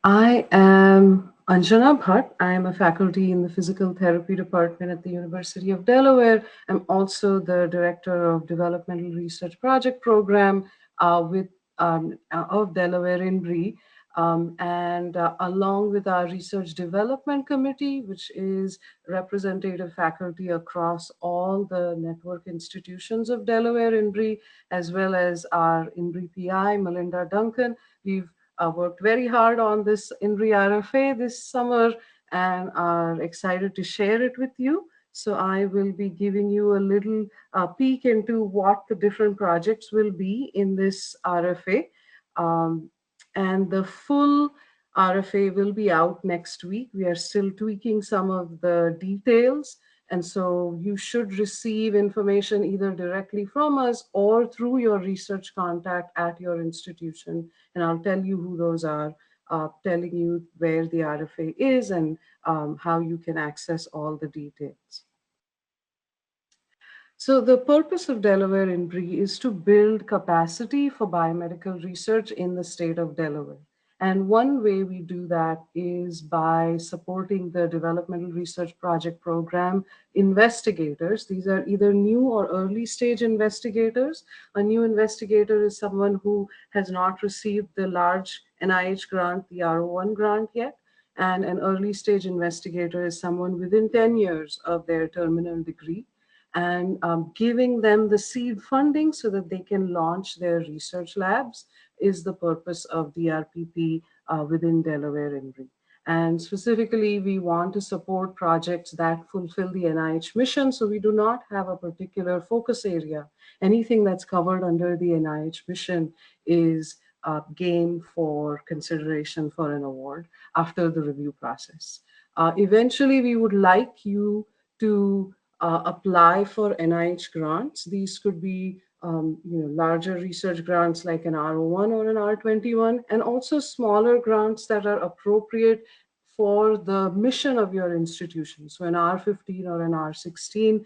I am Anjana Bhat. I am a faculty in the Physical Therapy Department at the University of Delaware. I'm also the Director of Developmental Research Project Program with of Delaware INBRE. And along with our Research Development Committee, which is representative faculty across all the network institutions of Delaware INBRE, as well as our INBRE PI, Melinda Duncan, we've worked very hard on this INRI RFA this summer and are excited to share it with you. So I will be giving you a little peek into what the different projects will be in this RFA. Um, and the full RFA will be out next week. We are still tweaking some of the details. And so you should receive information either directly from us or through your research contact at your institution. And I'll tell you who those are, telling you where the RFA is and how you can access all the details. So the purpose of Delaware INBRE is to build capacity for biomedical research in the state of Delaware. And one way we do that is by supporting the Developmental Research Project Program investigators. These are either new or early stage investigators. A new investigator is someone who has not received the large NIH grant, the R01 grant yet. And an early stage investigator is someone within 10 years of their terminal degree and giving them the seed funding so that they can launch their research labs is the purpose of DRPP within Delaware INRI. And specifically, we want to support projects that fulfill the NIH mission. So we do not have a particular focus area. Anything that's covered under the NIH mission is game for consideration for an award after the review process. Eventually, we would like you to apply for NIH grants. These could be larger research grants like an R01 or an R21, and also smaller grants that are appropriate for the mission of your institution. So an R15 or an R16,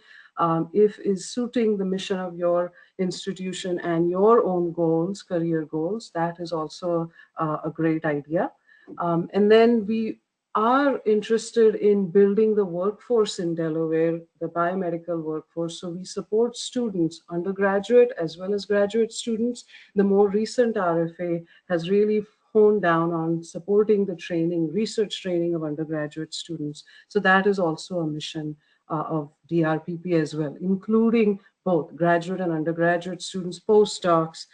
if is suiting the mission of your institution and your own goals, career goals, that is also a great idea. And then we are interested in building the workforce in Delaware, the biomedical workforce. So we support students, undergraduate as well as graduate students. The more recent RFA has really honed down on supporting the training, research training of undergraduate students. So that is also a mission of DRPP as well, including both graduate and undergraduate students, postdocs,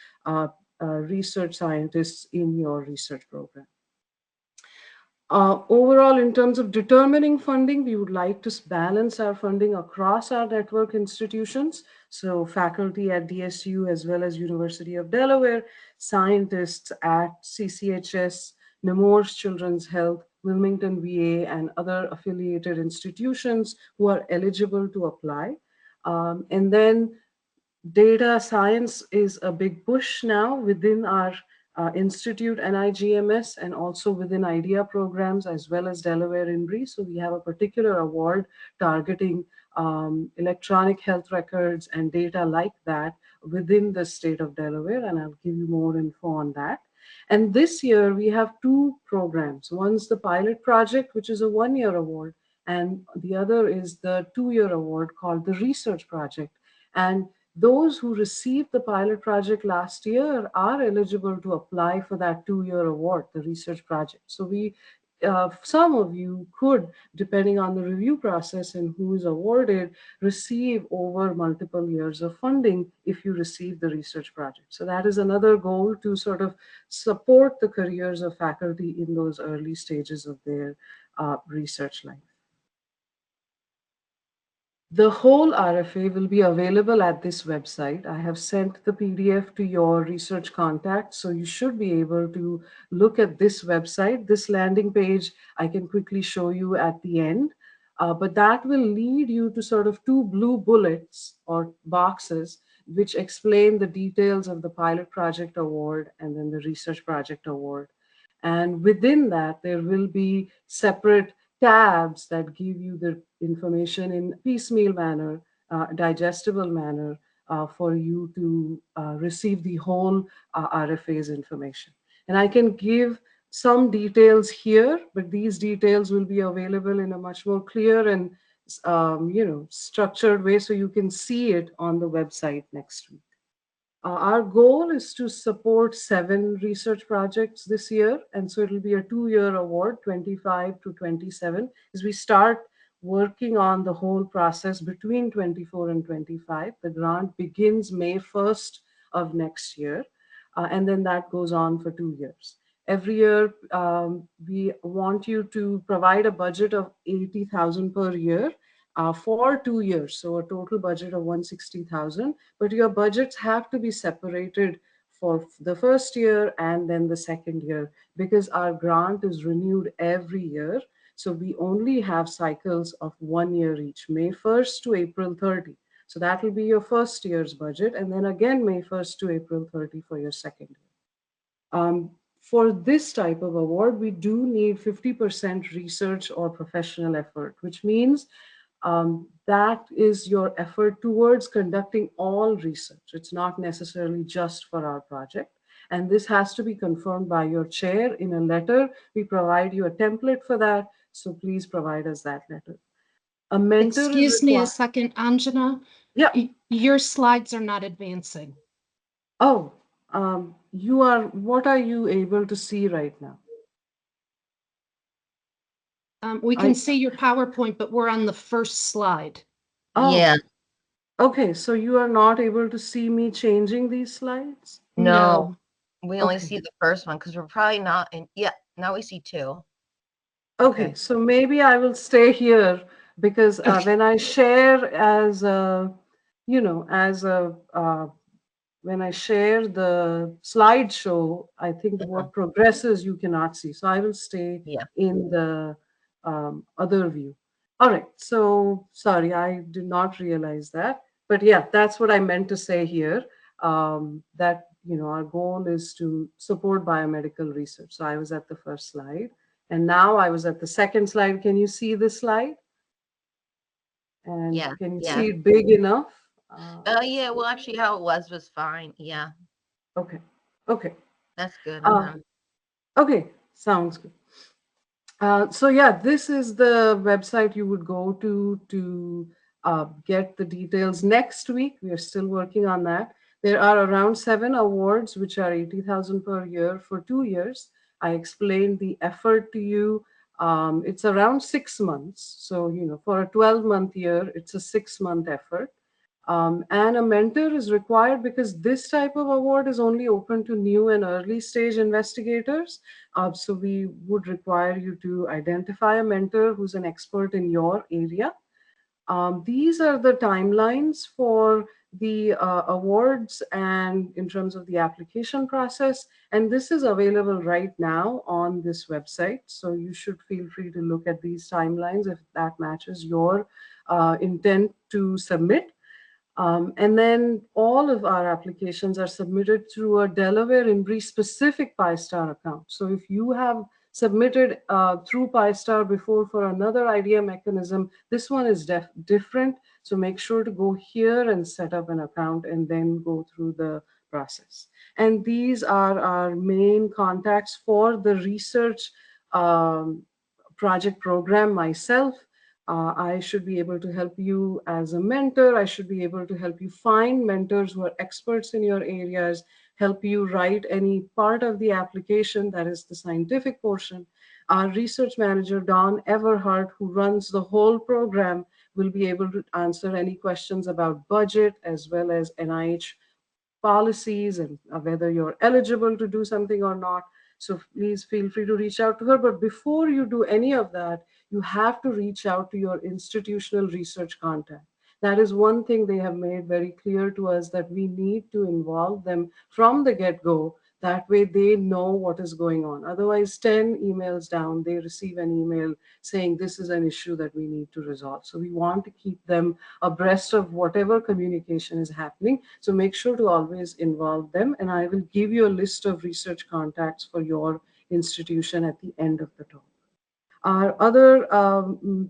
research scientists in your research program. Overall, in terms of determining funding, we would like to balance our funding across our network institutions. So faculty at DSU as well as University of Delaware, scientists at CCHS, Nemours Children's Health, Wilmington VA, and other affiliated institutions who are eligible to apply. And then data science is a big push now within our institute NIGMS and also within IDEA programs as well as Delaware INBRE. So we have a particular award targeting electronic health records and data like that within the state of Delaware, and I'll give you more info on that. And this year we have two programs. One's the pilot project, which is a 1-year award, and the other is the 2-year award called the research project. And those who received the pilot project last year are eligible to apply for that 2-year award, the research project. So some of you could, depending on the review process and who is awarded, receive over multiple years of funding if you receive the research project. So that is another goal, to sort of support the careers of faculty in those early stages of their research life. The whole RFA will be available at this website. I have sent the PDF to your research contact, so you should be able to look at this website. This landing page I can quickly show you at the end, but that will lead you to sort of two blue bullets or boxes which explain the details of the pilot project award and then the research project award. And within that, there will be separate tabs that give you the information in piecemeal manner, digestible manner, for you to receive the whole RFA's information. And I can give some details here, but these details will be available in a much more clear and structured way, so you can see it on the website next week. Our goal is to support 7 research projects this year, and so it'll be a 2-year award, 25 to 27, as we start working on the whole process between 24 and 25. The grant begins May 1st of next year, and then that goes on for 2 years. Every year, we want you to provide a budget of 80,000 per year for 2 years, so a total budget of 160,000. But your budgets have to be separated for the first year and then the second year, because our grant is renewed every year. So we only have cycles of 1 year each, May 1st to April 30. So that will be your first year's budget, and then again May 1st to April 30 for your second year. For this type of award, we do need 50% research or professional effort, which means that is your effort towards conducting all research. It's not necessarily just for our project. And this has to be confirmed by your chair in a letter. We provide you a template for that, so please provide us that letter. A mentor is Excuse me a required. second, Anjana. Yeah. Your slides are not advancing. Oh, what are you able to see right now? We can see your PowerPoint, but we're on the first slide. Oh, yeah. Okay, so you are not able to see me changing these slides? No. We only Okay. see the first one because we're probably not in. Yeah, now we see 2. Okay, so maybe I will stay here, because when I share as a, when I share the slideshow, I think what progresses you cannot see. So I will stay Yeah. in the other view. All right, so sorry, I did not realize that. But yeah, that's what I meant to say here, that, our goal is to support biomedical research. So I was at the first slide, and now I was at the second slide. Can you see this slide? And Yeah. can you Yeah. see it big enough? Yeah. Well, actually, how it was fine. Yeah. Okay. Okay. That's good. Okay. Sounds good. So yeah, this is the website you would go to get the details. Next week, we are still working on that. There are around 7 awards, which are 80,000 per year for 2 years. I explained the effort to you. It's around 6 months. So, for a 12-month year, it's a 6-month effort. And a mentor is required because this type of award is only open to new and early stage investigators. So we would require you to identify a mentor who's an expert in your area. These are the timelines for the awards and in terms of the application process. And this is available right now on this website. So you should feel free to look at these timelines if that matches your intent to submit. And then all of our applications are submitted through a Delaware INBRE specific PyStar account. So if you have submitted through PyStar before for another IDEA mechanism, this one is different. So make sure to go here and set up an account and then go through the process. And these are our main contacts for the research project program myself. I should be able to help you as a mentor. I should be able to help you find mentors who are experts in your areas, help you write any part of the application, that is the scientific portion. Our research manager, Don Everhart, who runs the whole program, will be able to answer any questions about budget as well as NIH policies and whether you're eligible to do something or not. So please feel free to reach out to her. But before you do any of that, you have to reach out to your institutional research contact. That is one thing they have made very clear to us, that we need to involve them from the get-go. That way they know what is going on. Otherwise, 10 emails down, they receive an email saying this is an issue that we need to resolve. So we want to keep them abreast of whatever communication is happening. So make sure to always involve them. And I will give you a list of research contacts for your institution at the end of the talk. Our other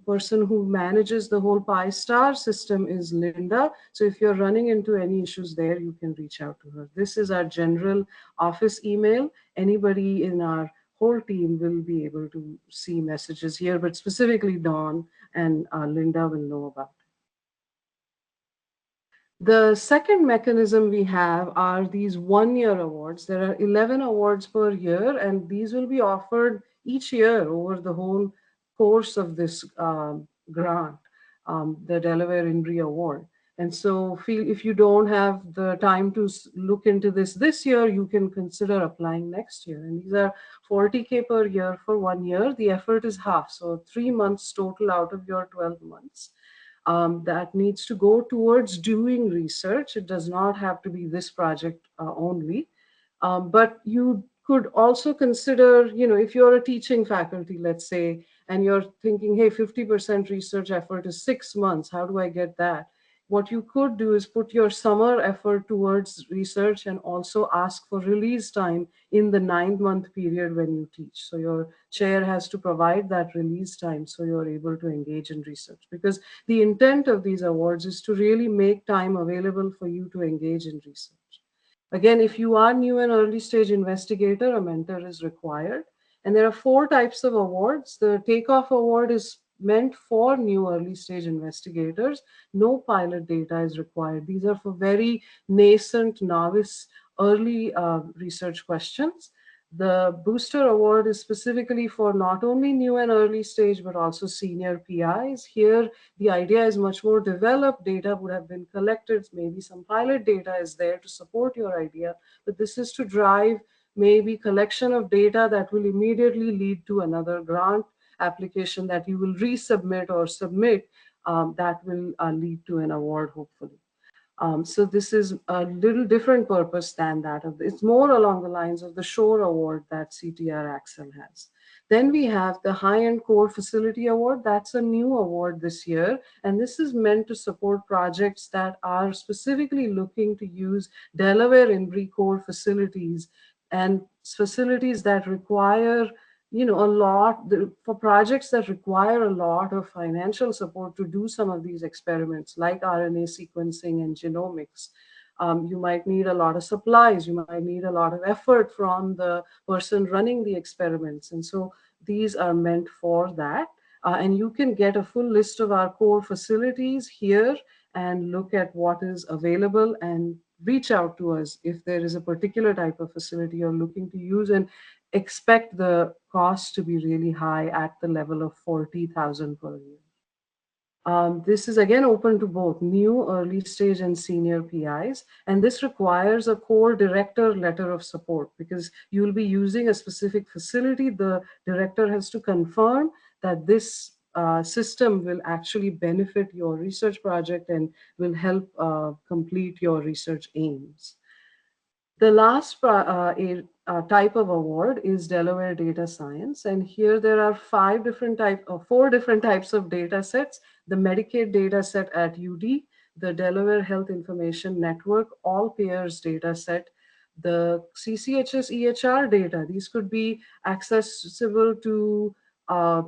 person who manages the whole PyStar system is Linda. So if you're running into any issues there, you can reach out to her. This is our general office email. Anybody in our whole team will be able to see messages here, but specifically Dawn and Linda will know about. The second mechanism we have are these 1-year awards. There are 11 awards per year, and these will be offered each year over the whole course of this grant, the Delaware INBRE Award. And so if you don't have the time to look into this year, you can consider applying next year. And these are 40K per year for 1 year. The effort is half, so 3 months total out of your 12 months that needs to go towards doing research. It does not have to be this project only. But you could also consider, if you're a teaching faculty, let's say, and you're thinking, hey, 50% research effort is 6 months. How do I get that? What you could do is put your summer effort towards research and also ask for release time in the 9-month period when you teach. So your chair has to provide that release time so you're able to engage in research. Because the intent of these awards is to really make time available for you to engage in research. Again, if you are new and early stage investigator, a mentor is required. And there are 4 types of awards. The takeoff award is meant for new early stage investigators. No pilot data is required. These are for very nascent, novice, early research questions. The booster award is specifically for not only new and early stage, but also senior PIs. Here, the idea is much more developed. Data would have been collected. Maybe some pilot data is there to support your idea, but this is to drive maybe collection of data that will immediately lead to another grant application that you will resubmit or submit that will lead to an award, hopefully. So this is a little different purpose than that. It's more along the lines of the SHORE award that CTR Axel has. Then we have the High-End Core Facility Award. That's a new award this year. And this is meant to support projects that are specifically looking to use Delaware INBRE core facilities and facilities that require a lot for projects that require a lot of financial support to do some of these experiments like RNA sequencing and genomics. You might need a lot of supplies, you might need a lot of effort from the person running the experiments. And so these are meant for that. And you can get a full list of our core facilities here and look at what is available and reach out to us if there is a particular type of facility you're looking to use, and expect the cost to be really high at the level of 40,000 per year. This is again open to both new, early stage, and senior PIs. And this requires a core director letter of support because you'll be using a specific facility. The director has to confirm that this system will actually benefit your research project and will help complete your research aims. The last type of award is Delaware Data Science. And here there are 4 different types of data sets. The Medicaid data set at UD, the Delaware Health Information Network, all payers data set, the CCHS EHR data. These could be accessible to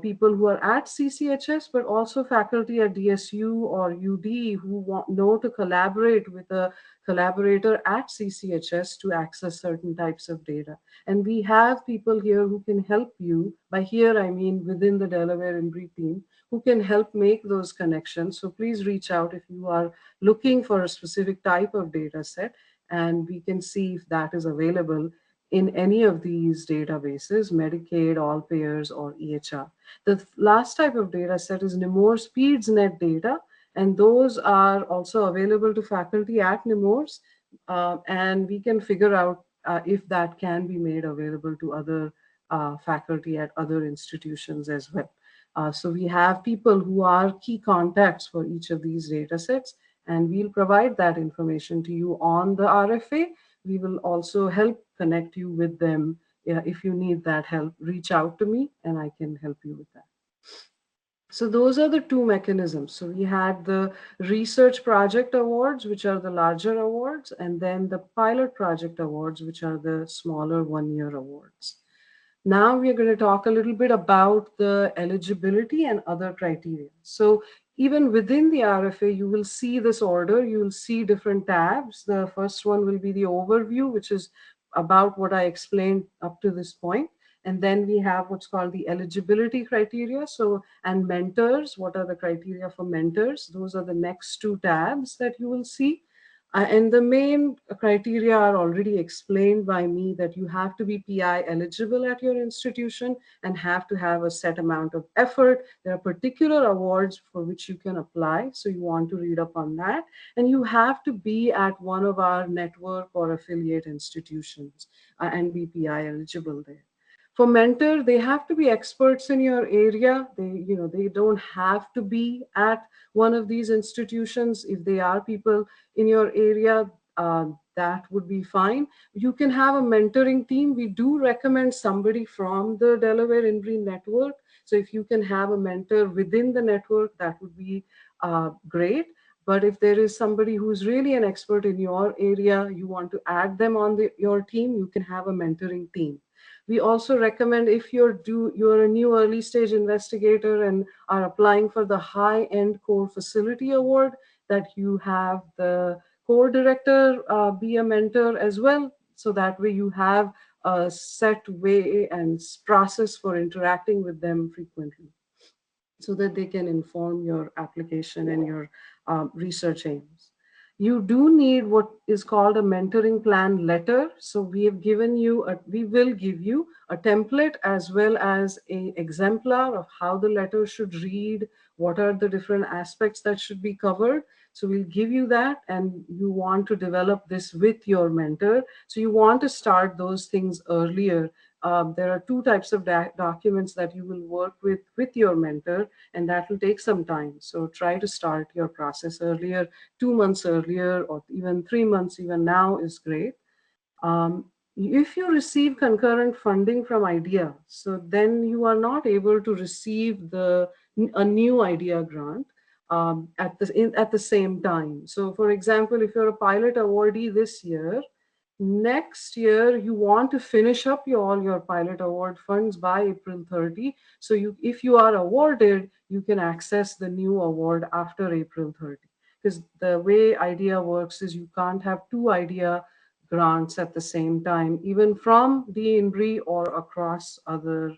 people who are at CCHS, but also faculty at DSU or UD who know to collaborate with a collaborator at CCHS to access certain types of data. And we have people here who can help you. By here, I mean within the Delaware INBRE team, who can help make those connections. So please reach out if you are looking for a specific type of data set, and we can see if that is available in any of these databases, Medicaid, all payers, or EHR. The last type of data set is Nemours PedsNet data, and those are also available to faculty at Nemours, and we can figure out if that can be made available to other faculty at other institutions as well. So we have people who are key contacts for each of these data sets, and we'll provide that information to you on the RFA. We will also help connect you with them. If you need that help, reach out to me and I can help you with that. So those are the 2 mechanisms. So we had the research project awards, which are the larger awards, and then the pilot project awards, which are the smaller 1-year awards. Now we are going to talk a little bit about the eligibility and other criteria. So even within the RFA, you will see this order. You will see different tabs. The first one will be the overview, which is about what I explained up to this point. And then we have what's called the eligibility criteria. So, and mentors, what are the criteria for mentors? Those are the next two tabs that you will see. And the main criteria are already explained by me, that you have to be PI eligible at your institution and have to have a set amount of effort. There are particular awards for which you can apply. So you want to read up on that. And you have to be at one of our network or affiliate institutions and be PI eligible there. For mentor, they have to be experts in your area. They don't have to be at one of these institutions. If they are people in your area, that would be fine. You can have a mentoring team. We do recommend somebody from the Delaware INBRE network. So if you can have a mentor within the network, that would be great. But if there is somebody who's really an expert in your area, you want to add them on your team, you can have a mentoring team. We also recommend, if you're a new early stage investigator and are applying for the high-end core facility award, that you have the core director be a mentor as well. So that way you have a set way and process for interacting with them frequently, so that they can inform your application and your research aims. You do need what is called a mentoring plan letter. So we will give you a template as well as a exemplar of how the letter should read, what are the different aspects that should be covered. So we'll give you that, and you want to develop this with your mentor. So you want to start those things earlier. There are two types of documents that you will work with your mentor, and that will take some time. So try to start your process earlier, 2 months earlier, or even 3 months, even now is great. If you receive concurrent funding from IDEA, so then you are not able to receive a new IDEA grant at the same time. So for example, if you're a pilot awardee this year, next year you want to finish up all your pilot award funds by April 30. So if you are awarded, you can access the new award after April 30. Because the way IDEA works is you can't have two IDEA grants at the same time, even from DE-INBRE or across other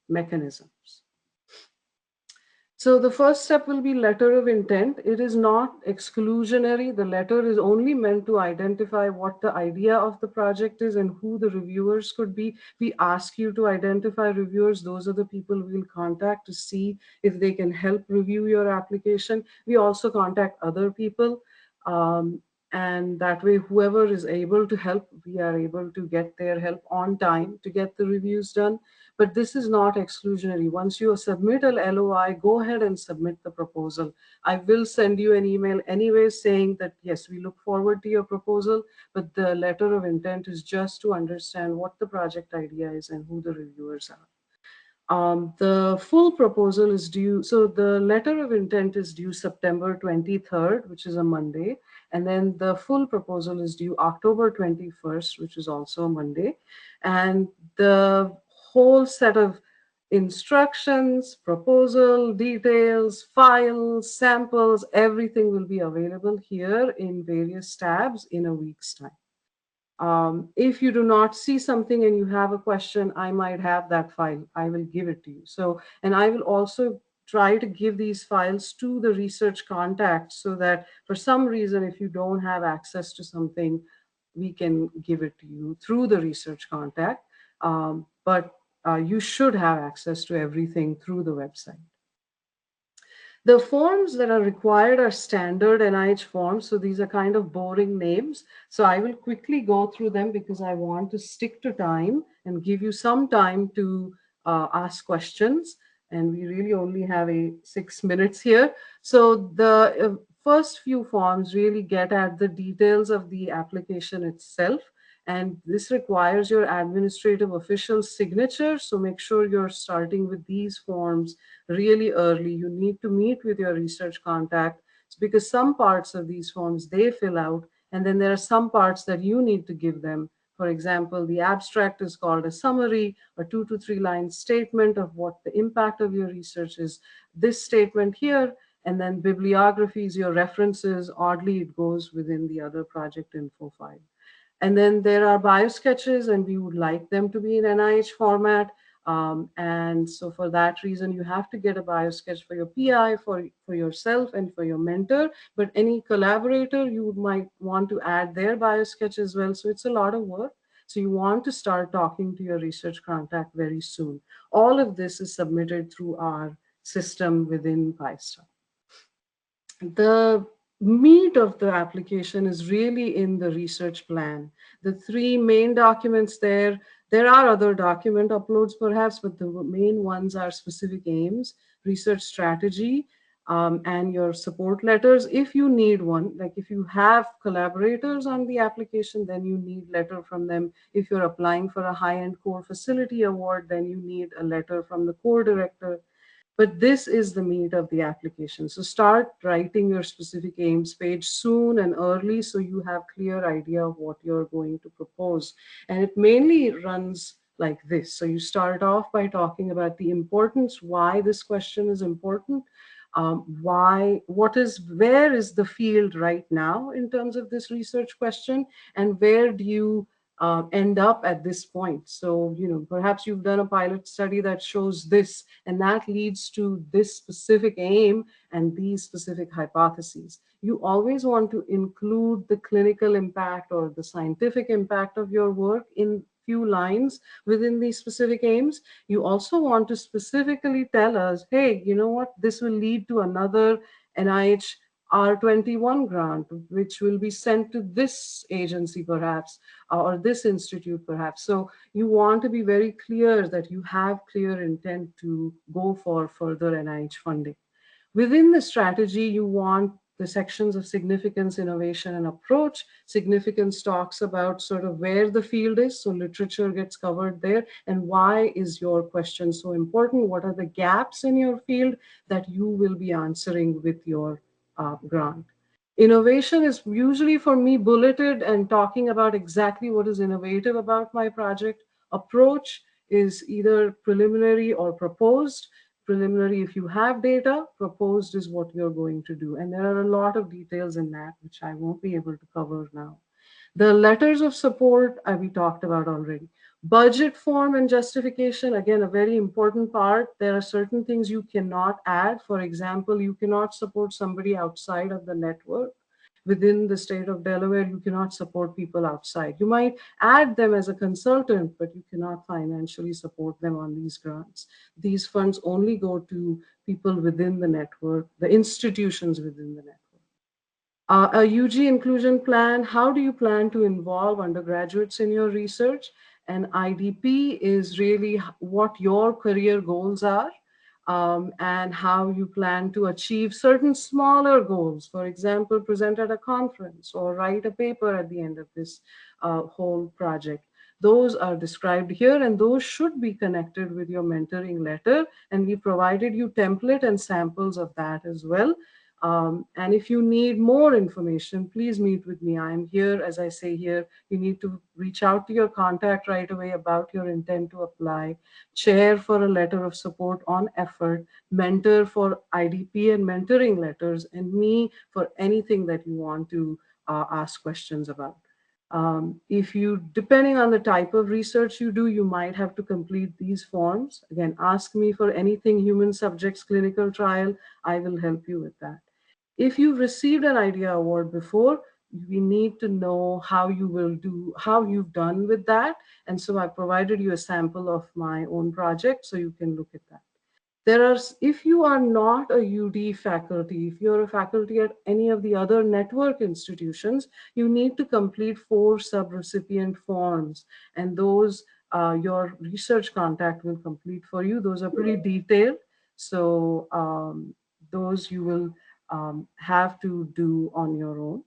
mechanisms. So the first step will be letter of intent. It is not exclusionary. The letter is only meant to identify what the idea of the project is and who the reviewers could be. We ask you to identify reviewers. Those are the people we will contact to see if they can help review your application. We also contact other people. And that way, whoever is able to help, we are able to get their help on time to get the reviews done. But this is not exclusionary. Once you submit a LOI, go ahead and submit the proposal. I will send you an email anyway saying that, yes, we look forward to your proposal, but the letter of intent is just to understand what the project idea is and who the reviewers are. The full proposal is due, so the letter of intent is due September 23rd, which is a Monday, and then the full proposal is due October 21st, which is also a Monday. And the whole set of instructions, proposal, details, files, samples, everything will be available here in various tabs in a week's time. If you do not see something and you have a question, I might have that file. I will give it to you. So, and I will also try to give these files to the research contacts so that for some reason, if you don't have access to something, we can give it to you through the research contact. But you should have access to everything through the website. The forms that are required are standard NIH forms. So these are kind of boring names. So I will quickly go through them because I want to stick to time and give you some time to ask questions. And we really only have 6 minutes here. So the first few forms really get at the details of the application itself. And this requires your administrative official signature. So make sure you're starting with these forms really early. You need to meet with your research contact because some parts of these forms they fill out, and then there are some parts that you need to give them. For example, the abstract is called a summary, a 2 to 3 line statement of what the impact of your research is. This statement here, and then bibliographies, your references, oddly it goes within the other project info file. And then there are biosketches, and we would like them to be in NIH format. And so for that reason, you have to get a biosketch for your PI, for yourself, and for your mentor. But any collaborator, you might want to add their biosketch as well. So it's a lot of work. So you want to start talking to your research contact very soon. All of this is submitted through our system within PyStar. The meat of the application is really in the research plan. The three main documents there are other document uploads perhaps, but the main ones are specific aims, research strategy, and your support letters. If you need one, like if you have collaborators on the application, then you need letter from them. If you're applying for a high-end core facility award, then you need a letter from the core director. But this is the meat of the application. So start writing your specific aims page soon and early so you have clear idea of what you're going to propose. And it mainly runs like this. So you start off by talking about the importance, why this question is important, where is the field right now in terms of this research question, and where do you end up at this point. So, perhaps you've done a pilot study that shows this, and that leads to this specific aim and these specific hypotheses. You always want to include the clinical impact or the scientific impact of your work in few lines within these specific aims. You also want to specifically tell us, hey, you know what, this will lead to another NIH R21 grant, which will be sent to this agency perhaps, or this institute perhaps. So you want to be very clear that you have clear intent to go for further NIH funding. Within the strategy, you want the sections of significance, innovation, and approach. Significance talks about sort of where the field is, so literature gets covered there, and why is your question so important? What are the gaps in your field that you will be answering with your grant? Innovation is usually for me bulleted and talking about exactly what is innovative about my project. Approach is either preliminary or proposed. Preliminary if you have data, proposed is what you're going to do. And there are a lot of details in that, which I won't be able to cover now. The letters of support we talked about already. Budget form and justification, again, a very important part. There are certain things you cannot add. For example, you cannot support somebody outside of the network. Within the state of Delaware, you cannot support people outside. You might add them as a consultant, but you cannot financially support them on these grants. These funds only go to people within the network, the institutions within the network. A UG inclusion plan, how do you plan to involve undergraduates in your research? And IDP is really what your career goals are, and how you plan to achieve certain smaller goals. For example, present at a conference or write a paper at the end of this whole project. Those are described here, and those should be connected with your mentoring letter. And we provided you template and samples of that as well. And if you need more information, please meet with me. I'm here, as I say here, you need to reach out to your contact right away about your intent to apply, chair for a letter of support on effort, mentor for IDP and mentoring letters, and me for anything that you want to ask questions about. If you, depending on the type of research you do, you might have to complete these forms. Again, ask me for anything human subjects, clinical trial, I will help you with that. If you've received an IDEA award before, we need to know how you've done with that. And so I provided you a sample of my own project so you can look at that. If you are not a UD faculty, if you're a faculty at any of the other network institutions, you need to complete 4 sub-recipient forms. And those, your research contact will complete for you. Those are pretty detailed. So those you will have to do on your own.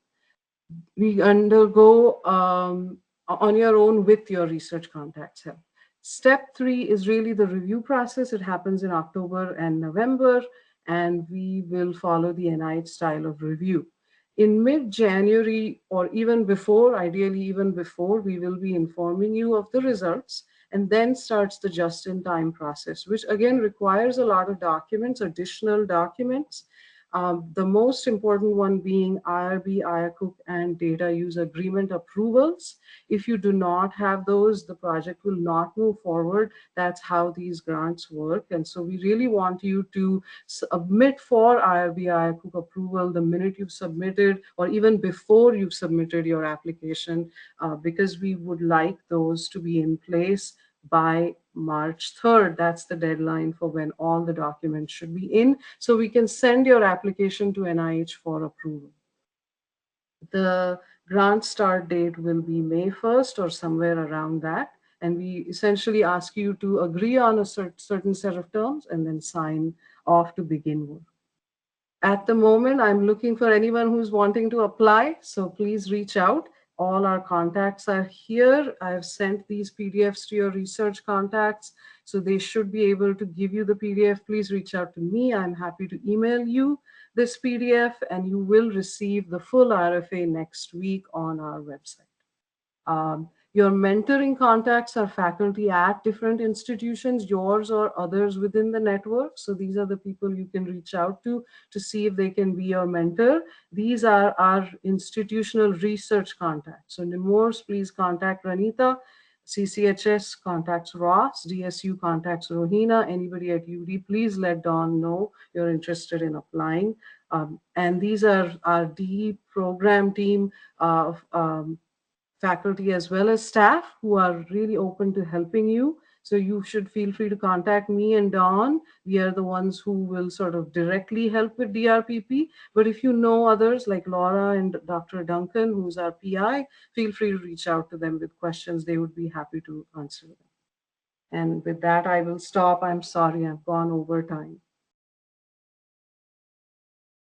We undergo on your own with your research contacts help. Step 3 is really the review process. It happens in October and November, and we will follow the NIH style of review. In mid-January or even before, ideally even before, we will be informing you of the results, and then starts the just-in-time process, which again requires a lot of documents, additional documents. The most important one being IRB, IACUC, and data use agreement approvals. If you do not have those, the project will not move forward. That's how these grants work. And so we really want you to submit for IRB, IACUC approval the minute you've submitted, or even before you've submitted your application, because we would like those to be in place by March 3rd. That's the deadline for when all the documents should be in, so we can send your application to NIH for approval. The grant start date will be May 1st or somewhere around that. And we essentially ask you to agree on a certain set of terms and then sign off to begin work. At the moment, I'm looking for anyone who's wanting to apply, so please reach out. All our contacts are here. I've sent these PDFs to your research contacts, so they should be able to give you the PDF. Please reach out to me. I'm happy to email you this PDF, and you will receive the full RFA next week on our website. Your mentoring contacts are faculty at different institutions, yours or others within the network. So these are the people you can reach out to see if they can be your mentor. These are our institutional research contacts. So Nemours, please contact Ranita. CCHS contacts Ross, DSU contacts Rohina. Anybody at UD, please let Dawn know you're interested in applying. And these are our DE program team of faculty as well as staff who are really open to helping you. So you should feel free to contact me and Dawn. We are the ones who will sort of directly help with DRPP. But if you know others like Laura and Dr. Duncan, who's our PI, feel free to reach out to them with questions. They would be happy to answer them. And with that, I will stop. I'm sorry, I've gone over time.